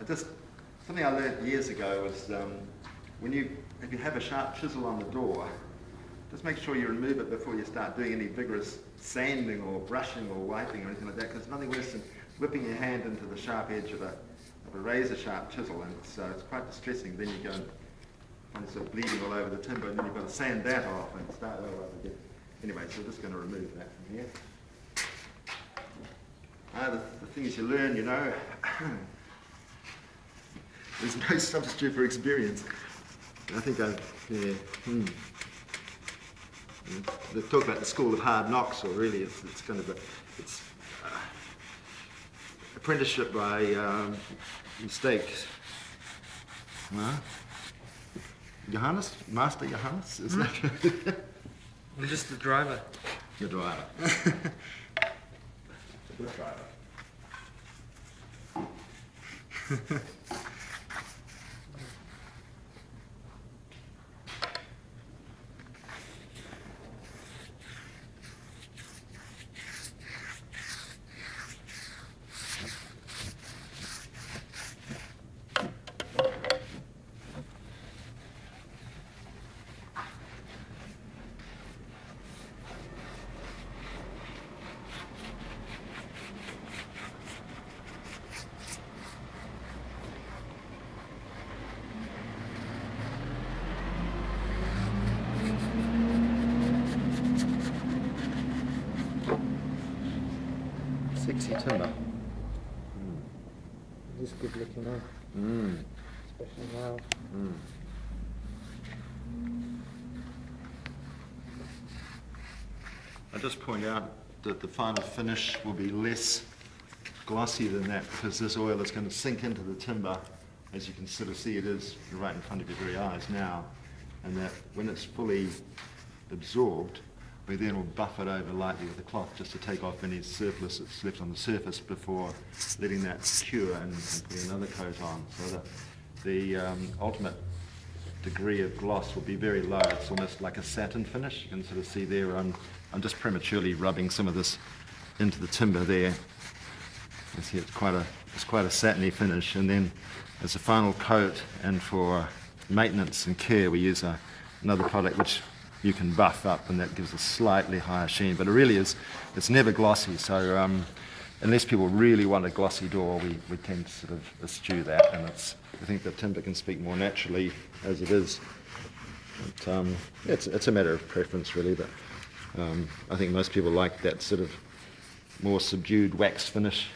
Something I learned years ago was if you have a sharp chisel on the door, just make sure you remove it before you start doing any vigorous sanding or brushing or wiping or anything like that, because there's nothing worse than whipping your hand into the sharp edge of a razor sharp chisel, and so it's quite distressing. Then you go and find yourself bleeding all over the timber, and then you've got to sand that off and start all over again. Anyway, so we're just going to remove that from here. The things you learn, you know, there's no substitute for experience. I think they talk about the school of hard knocks, or really it's kind of apprenticeship by mistake. Johannes? Master Johannes? Isn't that? I'm just the driver. You're the driver. Good driver. 60 timber. This is good looking now. Especially now. I just point out that the final finish will be less glossy than that, because this oil is going to sink into the timber, as you can sort of see it is right in front of your very eyes now, and that when it's fully absorbed, we then will buff it over lightly with a cloth just to take off any surplus that's left on the surface before letting that cure and putting another coat on. So the ultimate degree of gloss will be very low. It's almost like a satin finish. You can sort of see there, I'm just prematurely rubbing some of this into the timber there. You see it's quite a satiny finish, and then as a final coat and for maintenance and care we use another product which you can buff up, and that gives a slightly higher sheen, but it really is, it's never glossy, so unless people really want a glossy door, we tend to sort of eschew that, and I think the timber can speak more naturally as it is. But, it's a matter of preference really, but I think most people like that sort of more subdued wax finish.